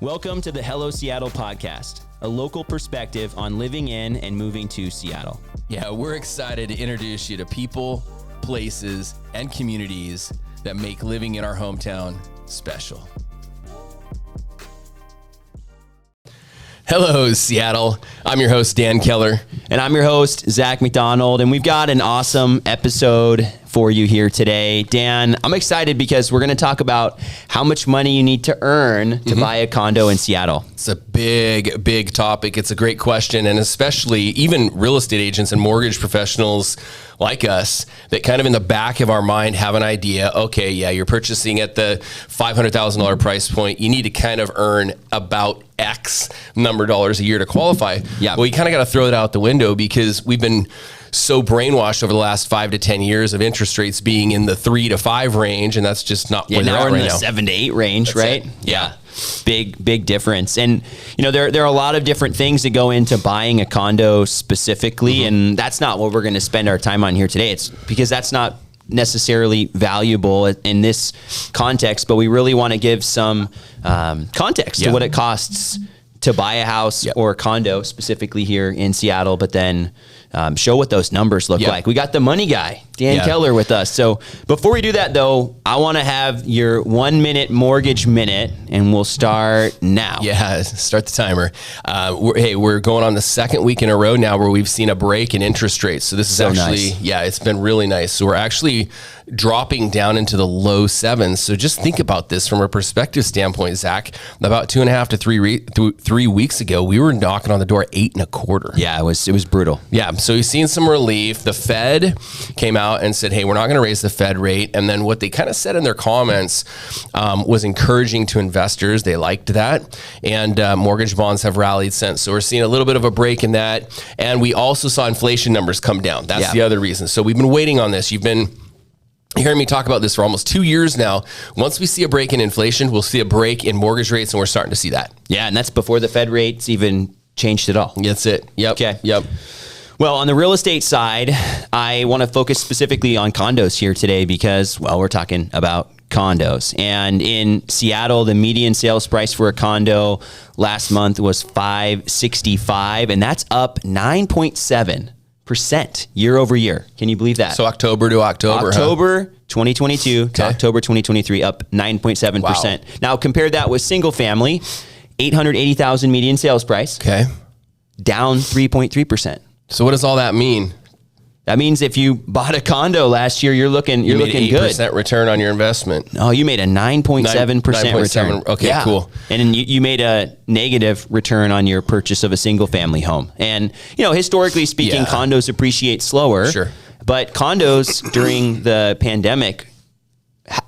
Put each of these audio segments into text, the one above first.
Welcome to the Hello Seattle podcast, a local perspective on living in and moving to Seattle. Yeah, we're excited to introduce you to people, places, and communities that make living in our hometown special. Hello, Seattle. I'm your host, Dan Keller. And I'm your host, Zach McDonald. And we've got an awesome episode for you here today. Dan, I'm excited because we're going to talk about how much money you need to earn to buy a condo in Seattle. It's a big topic. It's a great question. And especially even real estate agents and mortgage professionals like us that kind of in the back of our mind have an idea, okay, yeah, you're purchasing at the $500,000 price point. You need to kind of earn about X number of dollars a year to qualify. Yeah. Well, you kind of got to throw that out the window because we've been so brainwashed over the last 5 to 10 years of interest rates being in the 3 to 5 range. And that's just not where they're at now we're right in the now. 7 to 8 range, That's right? it. Yeah. Big difference. And, you know, there are a lot of different things that go into buying a condo specifically. And that's not what we're going to spend our time on here today. It's because that's not necessarily valuable in this context, but we really want to give some context to what it costs to buy a house or a condo specifically here in Seattle, but then show what those numbers look like. We got the money guy, Dan Keller, with us. So before we do that, though, I want to have your 1 minute mortgage minute, and we'll start now. Yeah, start the timer. We're going on the second week in a row now where we've seen a break in interest rates. So this is actually, it's been really nice. So we're actually dropping down into the low 7s. So just think about this from a perspective standpoint, Zach. About 2.5 to 3 weeks ago, we were knocking on the door 8.25. Yeah, it was brutal. Yeah, so we've seen some relief. The Fed came out and said, hey, we're not going to raise the Fed rate. And then what they kind of said in their comments was encouraging to investors. They liked that. And mortgage bonds have rallied since. So we're seeing a little bit of a break in that. And we also saw inflation numbers come down. That's the other reason. So we've been waiting on this. You've been hearing me talk about this for almost 2 years now. Once we see a break in inflation, we'll see a break in mortgage rates, and we're starting to see that. Yeah, and that's before the Fed rates even changed at all. That's it. Yep. Okay. Yep. Well, on the real estate side, I want to focus specifically on condos here today because, well, we're talking about condos. And in Seattle, the median sales price for a condo last month was $565, and that's up 9.7% year over year. Can you believe that? So October to October, October 2022 to October 2023, up 9.7%. Wow. Now, compare that with single family, $880,000 median sales price, down 3.3%. So what does all that mean? That means if you bought a condo last year, you're looking good. 8% return on your investment. Oh, you made a 9.7% return. Okay, cool. And then you made a negative return on your purchase of a single family home. And, you know, historically speaking, condos appreciate slower. Sure. But condos during the pandemic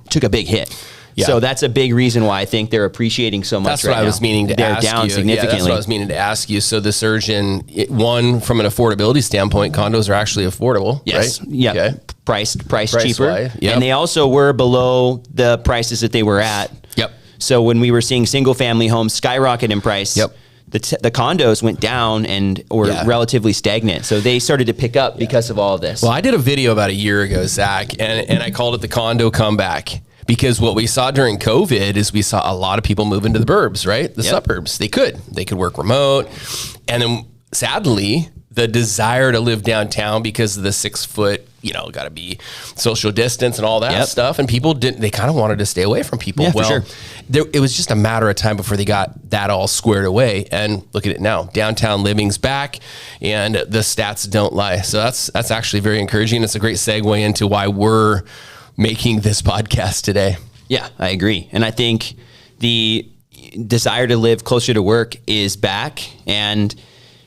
took a big hit. Yeah. So that's a big reason why I think they're appreciating so much. That's what I was meaning to ask you. They're down significantly. Yeah, that's what I was meaning to ask you. So the surge in one, from an affordability standpoint, condos are actually affordable, yes. right? Yeah. Okay. Price cheaper. Yep. And they also were below the prices that they were at. Yep. So when we were seeing single family homes skyrocket in price, the condos went down and were relatively stagnant. So they started to pick up because of all of this. Well, I did a video about a year ago, Zach, and I called it the condo comeback. Because what we saw during COVID is we saw a lot of people move into the burbs, right? The suburbs. They could work remote. And then sadly, the desire to live downtown because of the 6 foot, got to be social distance and all that stuff. And people they kind of wanted to stay away from people. Yeah, well, it was just a matter of time before they got that all squared away. And look at it now. Downtown living's back and the stats don't lie. So that's actually very encouraging. It's a great segue into why we're making this podcast today. Yeah, I agree. And I think the desire to live closer to work is back. And,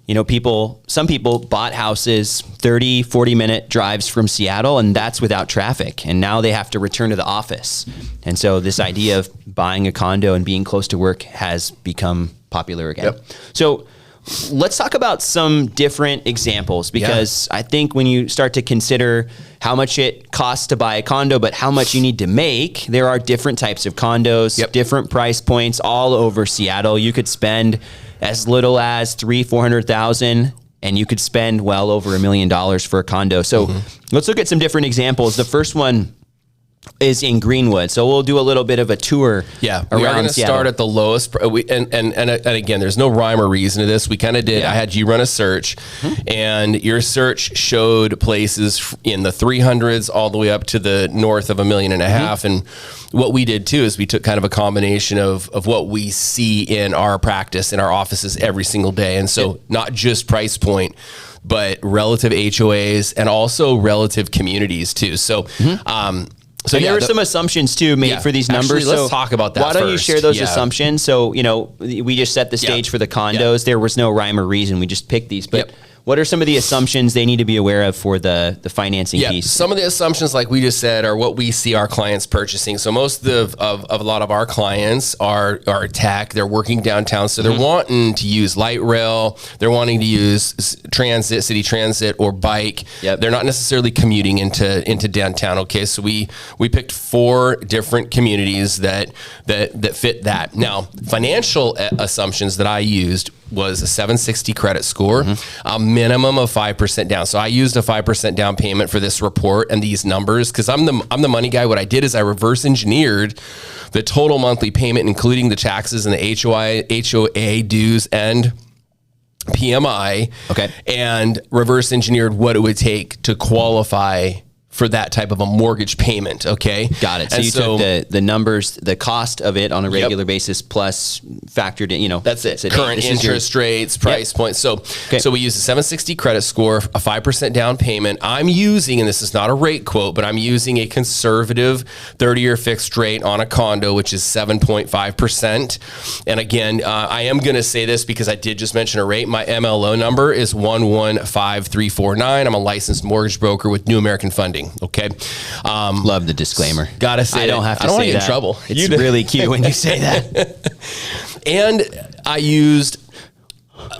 some people bought houses 30, 40-minute drives from Seattle, and that's without traffic. And now they have to return to the office. And so this idea of buying a condo and being close to work has become popular again. Yep. So let's talk about some different examples, because I think when you start to consider how much it costs to buy a condo, but how much you need to make, there are different types of condos, different price points all over Seattle. You could spend as little as $300,000-$400,000, and you could spend well over $1 million for a condo. So let's look at some different examples. The first one is in Greenwood. So we'll do a little bit of a tour. Yeah, we are going to start at the lowest. And again, there's no rhyme or reason to this. We kind of did. Yeah. I had you run a search, and your search showed places in the 300s all the way up to the north of $1.5 million. And what we did too is we took kind of a combination of what we see in our practice in our offices every single day, and so not just price point, but relative HOAs and also relative communities too. So. So there were some assumptions too made for these numbers. Actually, let's talk about that. Why don't you share those assumptions? So, we just set the stage for the condos. There was no rhyme or reason. We just picked these. But what are some of the assumptions they need to be aware of for the financing piece? Some of the assumptions, like we just said, are what we see our clients purchasing. So most of a lot of our clients are tech. They're working downtown, so they're wanting to use light rail. They're wanting to use transit, city transit, or bike. They're not necessarily commuting into downtown. Okay, so we picked 4 different communities that fit that. Now, financial assumptions that I used was a 760 credit score, a minimum of 5% down. So I used a 5% down payment for this report and these numbers because I'm the money guy. What I did is I reverse engineered the total monthly payment, including the taxes and the HOA dues and PMI, and reverse engineered what it would take to qualify for that type of a mortgage payment. Okay. Got it. So you took the numbers, the cost of it on a regular basis plus factored in, that's it. Current interest rates, price points. So we use a 760 credit score, a 5% down payment. I'm using, and this is not a rate quote, but I'm using a conservative 30-year fixed rate on a condo, which is 7.5%. And again, I am going to say this because I did just mention a rate. My MLO number is 115349. I'm a licensed mortgage broker with New American Funding. Okay. Love the disclaimer. Gotta say, I don't have to I don't say want to get that. in trouble. It's really cute when you say that. And I used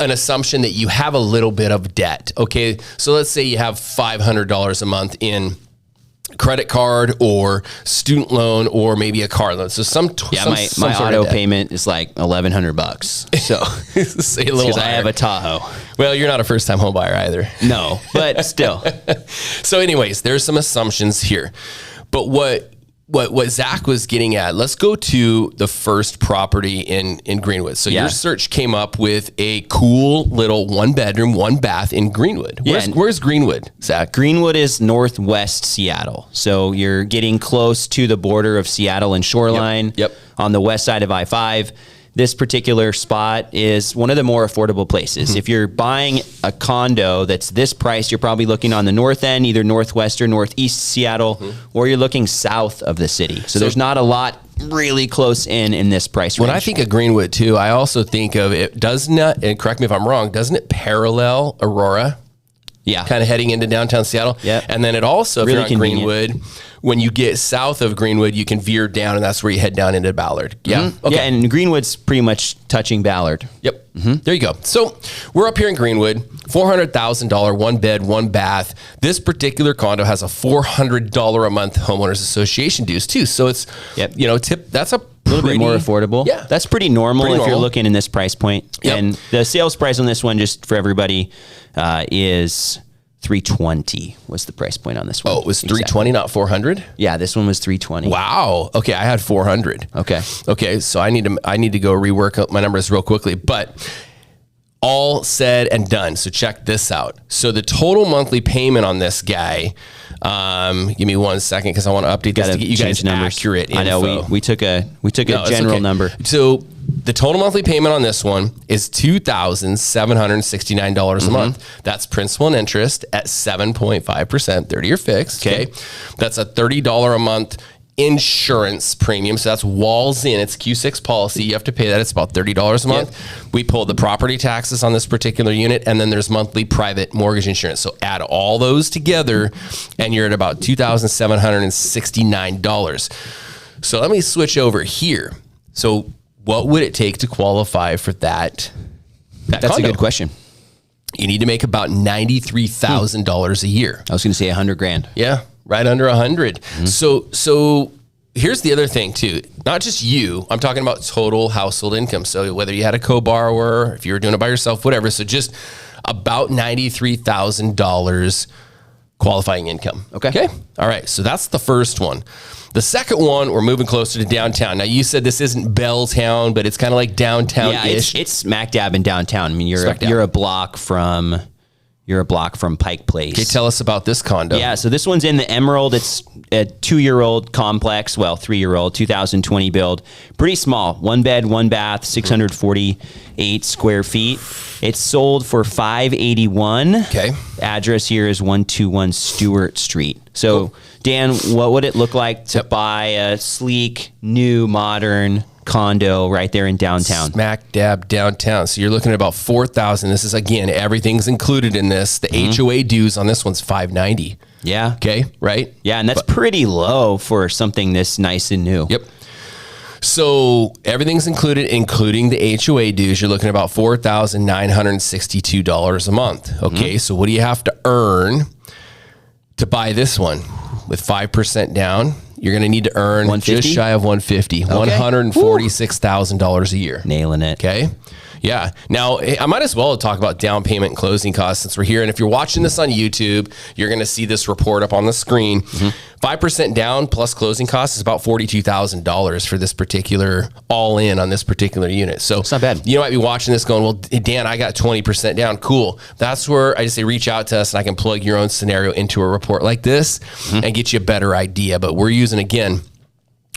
an assumption that you have a little bit of debt. Okay. So let's say you have $500 a month in credit card or student loan or maybe a car loan. So my auto payment is like $1,100. So say a little because I have a Tahoe. Well, you're not a first time home buyer either. No, but still. So anyways, there's some assumptions here, but what Zach was getting at, let's go to the first property in Greenwood. So your search came up with a cool little 1-bedroom, 1-bath in Greenwood. Where's Greenwood, Zach? Greenwood is northwest Seattle. So you're getting close to the border of Seattle and Shoreline on the west side of I-5. This particular spot is one of the more affordable places. If you're buying a condo that's this price, you're probably looking on the north end, either northwest or northeast Seattle, or you're looking south of the city. So there's not a lot really close in this price range. When I think of Greenwood too, I also think of it, doesn't it, and correct me if I'm wrong, doesn't it parallel Aurora? Yeah. Kind of heading into downtown Seattle. Yeah. And then it also, if really you're on Greenwood, when you get south of Greenwood, you can veer down and that's where you head down into Ballard. Yeah. Okay. Yeah, and Greenwood's pretty much touching Ballard. Yep. There you go. So we're up here in Greenwood, $400,000, 1-bed, 1-bath. This particular condo has a $400 a month homeowners association dues too. So it's, that's a little bit more affordable. Yeah. That's pretty normal if you're looking in this price point. Yep. And the sales price on this one, just for everybody, is $320 was the price point on this one. Oh, it was $320, not $400? Yeah, this one was $320. Wow. Okay, I had $400. Okay, so I need to go rework my numbers real quickly, but all said and done. So check this out. So the total monthly payment on this guy, give me 1 second because I want to update this to get you guys accurate info. I know we took a general number. So the total monthly payment on this one is $2,769 a month. That's principal and interest at 7.5%, 30-year fixed. Okay. That's a $30 a month insurance premium. So that's walls in. It's Q6 policy. You have to pay that. It's about $30 a month. We pull the property taxes on this particular unit, and then there's monthly private mortgage insurance. So add all those together, and you're at about $2,769. So let me switch over here. So what would it take to qualify for that That's condo? a good question. You need to make about $93,000 a year. I was going to say $100,000. Yeah, right under 100. So here's the other thing too. Not just you. I'm talking about total household income. So whether you had a co-borrower, if you were doing it by yourself, whatever. So just about $93,000 qualifying income. Okay. All right. So that's the first one. The second one, we're moving closer to downtown. Now, you said this isn't Belltown, but it's kind of like downtown-ish. Yeah, it's smack dab in downtown. I mean, you're a block from Pike Place. Okay, tell us about this condo. Yeah, so this one's in the Emerald. It's a 2-year-old complex. Well, 3-year-old, 2020 build. Pretty small. 1 bed, 1 bath, 648 square feet. It's sold for $581. Okay. Address here is 121 Stewart Street. So, Dan, what would it look like to buy a sleek, new, modern condo right there in downtown? Smack dab downtown. So you're looking at about $4,000. This is, again, everything's included in this. The HOA dues on this one's $590. Yeah. Okay, right? Yeah, and that's pretty low for something this nice and new. Yep. So everything's included, including the HOA dues. You're looking at about $4,962 a month. Okay, so what do you have to earn to buy this one? With 5% down, you're going to need to earn 150? just shy of $150, $146,000 a year. Nailing it. Okay. Yeah. Now, I might as well talk about down payment and closing costs since we're here. And if you're watching this on YouTube, you're going to see this report up on the screen. 5% down plus closing costs is about $42,000 for this particular all in on this particular unit. So it's not bad. You might be watching this going, well, Dan, I got 20% down. Cool. That's where I just say reach out to us and I can plug your own scenario into a report like this and get you a better idea. But we're using, again,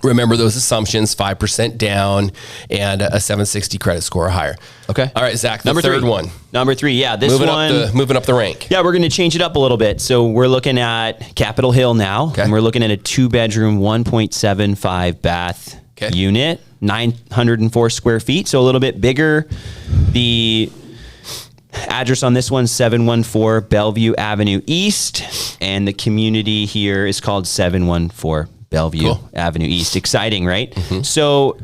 remember those assumptions, 5% down and a 760 credit score or higher. Okay. All right, Zach, the Number third three. one. Number 3, yeah. This Moving one. up the rank. Yeah, we're going to change it up a little bit. So we're looking at Capitol Hill now. Okay. And we're looking at a 2-bedroom, 1.75 bath unit, 904 square feet. So a little bit bigger. The address on this one, 714 Bellevue Avenue East. And the community here is called 714 Bellevue Avenue East. Exciting, right? So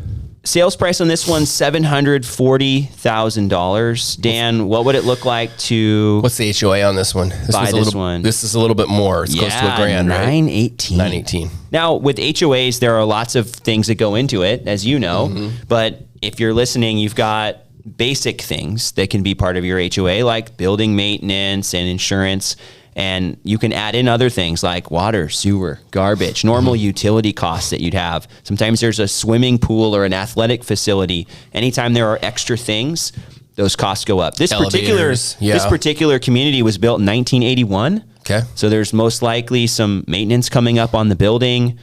sales price on this one, $740,000. Dan, what would it look like to What's the HOA on this one? buy this one? This is a little bit more. It's close to $1,000, right? 918. 918. Now, with HOAs, there are lots of things that go into it, as you know. But if you're listening, you've got basic things that can be part of your HOA, like building maintenance and insurance. And you can add in other things like water, sewer, garbage, normal utility costs that you'd have. Sometimes there's a swimming pool or an athletic facility. Anytime there are extra things, those costs go up. This particular community was built in 1981. Okay. So there's most likely some maintenance coming up on the building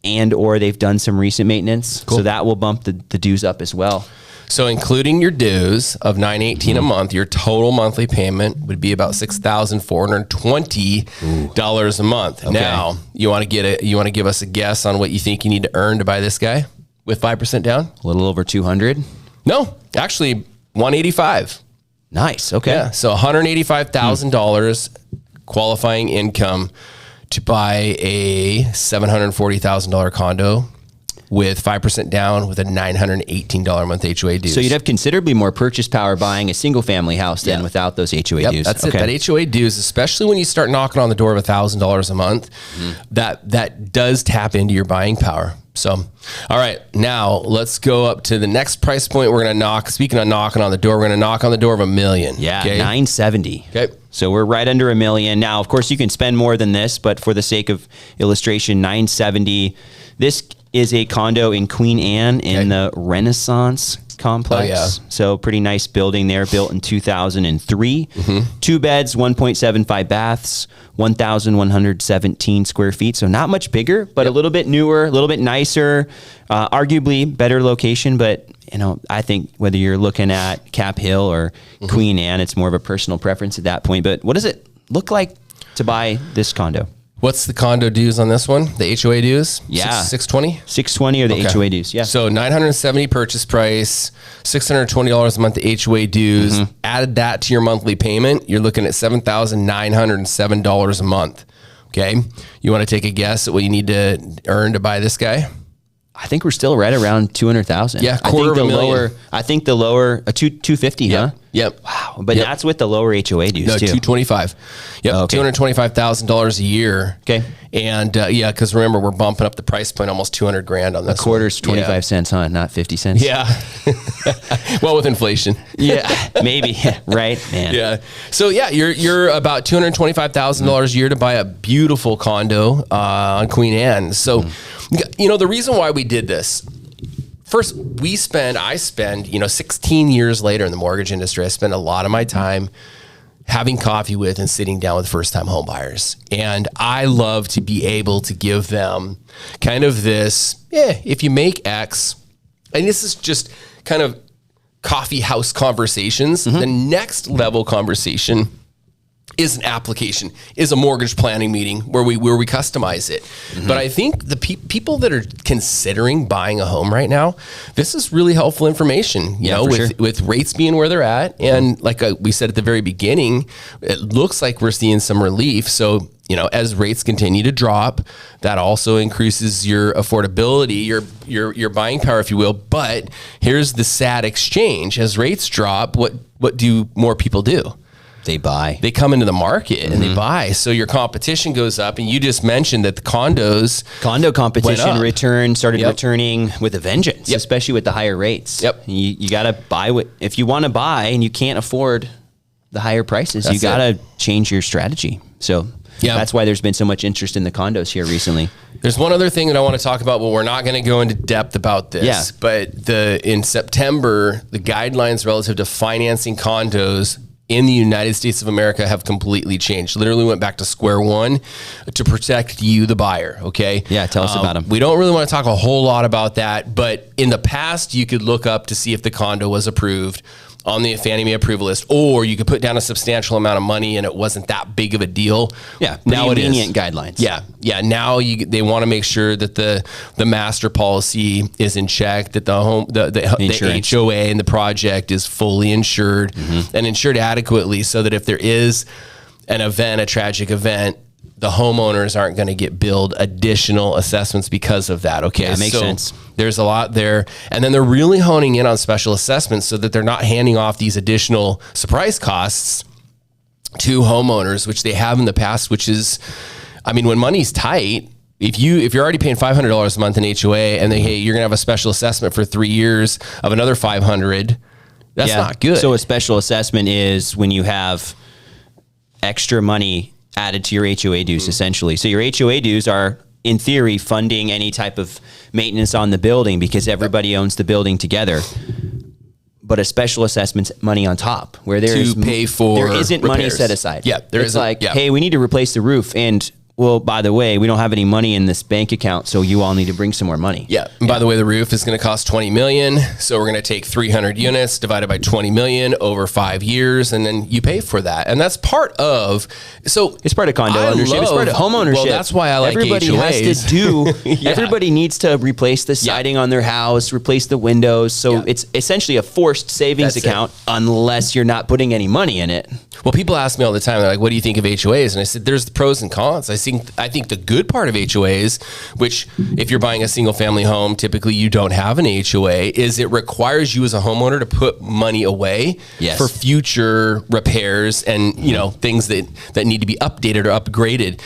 and or they've done some recent maintenance. So that will bump the dues up as well. So including your dues of $918 a month, your total monthly payment would be about $6,420 a month. Okay. Now, you want to give us a guess on what you think you need to earn to buy this guy with 5% down? A little over 200. No, actually 185. Nice. Okay. Yeah, so $185,000 qualifying income to buy a $740,000 condo with 5% down with a $918 a month HOA dues. So you'd have considerably more purchase power buying a single family house than without those HOA dues. That's it. That HOA dues, especially when you start knocking on the door of $1,000 a month, that does tap into your buying power. So, all right, now let's go up to the next price point. We're going to knock. Speaking of knocking on the door, we're going to knock on the door of $1 million. Yeah, okay? 970. Okay. So we're right under $1 million. Now, of course, you can spend more than this, but for the sake of illustration, 970. This is a condo in Queen Anne in the Renaissance complex. Oh, yeah. So pretty nice building there, built in 2003. 2 beds, 1.75 baths, 1,117 square feet. So not much bigger, but a little bit newer, a little bit nicer, arguably better location. But, you know, I think whether you're looking at Cap Hill or Queen Anne, it's more of a personal preference at that point. But what does it look like to buy this condo? What's the condo dues on this one? The HOA dues? Yeah. 620? 620 or the HOA dues. Yeah. So $970 purchase price, $620 a month the HOA dues. Added that to your monthly payment, you're looking at $7,907 a month. Okay. You want to take a guess at what you need to earn to buy this guy? I think we're still right around 200,000. Yeah, I think the lower 250, huh? Yep. Wow. But that's with the lower HOA dues No, too. $225,000. Yep. Okay. $225,000 a year. Okay. And yeah, because remember, we're bumping up the price point almost $200,000 on this. A quarter's 25 cents, huh? Not 50 cents. Yeah. Well, with inflation. Yeah. Maybe. Right, man. Yeah. So yeah, you're about $225,000 a year to buy a beautiful condo on Queen Anne. So, you know, the reason why we did this. First, I spend, 16 years later in the mortgage industry, I spend a lot of my time having coffee with and sitting down with first-time home buyers. And I love to be able to give them kind of this, if you make X, and this is just kind of coffee house conversations. The next level conversation is an application, is a mortgage planning meeting where we customize it. But I think the people that are considering buying a home right now, this is really helpful information, with rates being where they're at. And like we said at the very beginning, it looks like we're seeing some relief. So, as rates continue to drop, that also increases your affordability, your buying power, if you will. But here's the sad exchange. As rates drop, what do more people do? They buy. They come into the market and they buy. So your competition goes up. And you just mentioned that the condo competition started returning with a vengeance, especially with the higher rates. Yep. You got to buy if you want to buy and you can't afford the higher prices, you got to change your strategy. So that's why there's been so much interest in the condos here recently. There's one other thing that I want to talk about, but we're not going to go into depth about this. Yeah. But in September, the guidelines relative to financing condos in the United States of America have completely changed. Literally went back to square one to protect you, the buyer. Okay. Yeah. Tell us about them. We don't really want to talk a whole lot about that, but in the past, you could look up to see if the condo was approved on the Fannie Mae approval list, or you could put down a substantial amount of money and it wasn't that big of a deal. Yeah. Now it is. Lenient guidelines. Yeah. Yeah. Now they want to make sure that the master policy is in check, that the HOA and the project is fully insured and insured adequately, so that if there is a tragic event, the homeowners aren't going to get billed additional assessments because of that. Okay. That makes sense. There's a lot there. And then they're really honing in on special assessments so that they're not handing off these additional surprise costs to homeowners, which they have in the past, which is, when money's tight, if you're already paying $500 a month in HOA and you're going to have a special assessment for 3 years of another $500, that's not good. So a special assessment is when you have extra money added to your HOA dues, essentially. So your HOA dues are, in theory, funding any type of maintenance on the building because everybody owns the building together. But a special assessment's money on top, where there isn't money set aside. Yeah, hey, we need to replace the roof, and well, by the way, we don't have any money in this bank account, so you all need to bring some more money. Yeah. And by the way, the roof is going to cost $20 million. So we're going to take 300 units divided by 20 million over 5 years, and then you pay for that. And that's part of. So it's part of condo ownership. It's part of home ownership. Well, that's why I like everybody HOAs. Has to do. Everybody needs to replace the siding on their house, replace the windows. So it's essentially a forced savings account, unless you're not putting any money in it. Well, people ask me all the time, they're like, what do you think of HOAs? And I said, there's the pros and cons. I think the good part of HOAs, which if you're buying a single family home, typically you don't have an HOA, is it requires you as a homeowner to put money away for future repairs and, things that need to be updated or upgraded.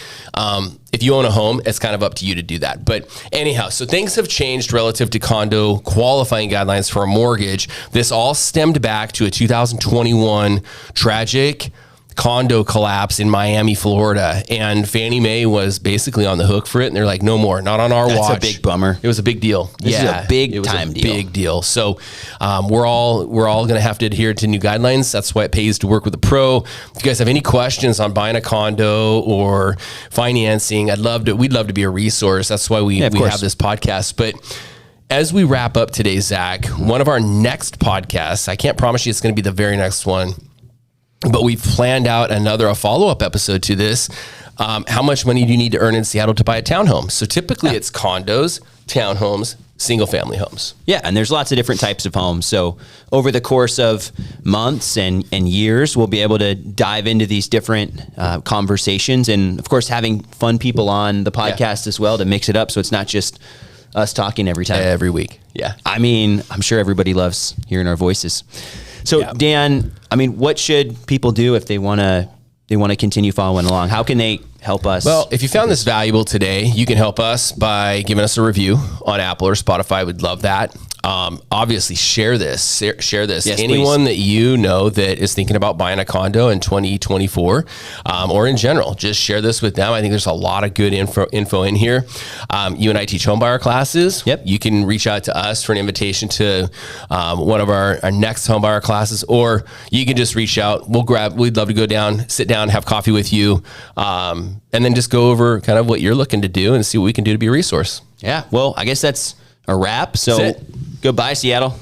If you own a home, it's kind of up to you to do that. But anyhow, so things have changed relative to condo qualifying guidelines for a mortgage. This all stemmed back to a 2021 tragic condo collapse in Miami, Florida. And Fannie Mae was basically on the hook for it. And they're like, no more, not on our watch. That's a big bummer. It was a big deal. This is a big time deal. Big deal. So we're all going to have to adhere to new guidelines. That's why it pays to work with a pro. If you guys have any questions on buying a condo or financing, we'd love to be a resource. That's why we have this podcast. But as we wrap up today, Zach, one of our next podcasts, I can't promise you it's going to be the very next one, but we've planned out a follow-up episode to this. How much money do you need to earn in Seattle to buy a townhome? So typically it's condos, townhomes, single-family homes. Yeah, and there's lots of different types of homes. So over the course of months and years, we'll be able to dive into these different conversations. And, of course, having fun people on the podcast as well to mix it up so it's not just us talking every time. Every week, yeah. I'm sure everybody loves hearing our voices. So Yeah. Dan, I mean, what should people do if they want to continue following along? How can they help us? Well, if you found this valuable today, you can help us by giving us a review on Apple or Spotify. We'd love that. Obviously, share this. Share this. Yes, Anyone that you know that is thinking about buying a condo in 2024, or in general, just share this with them. I think there's a lot of good info in here. You and I teach home buyer classes. Yep. You can reach out to us for an invitation to one of our next home buyer classes, or you can just reach out. We'd love to go down, sit down, have coffee with you, and then just go over kind of what you're looking to do and see what we can do to be a resource. Yeah. Well, I guess that's a wrap. So That's it. goodbye, Seattle.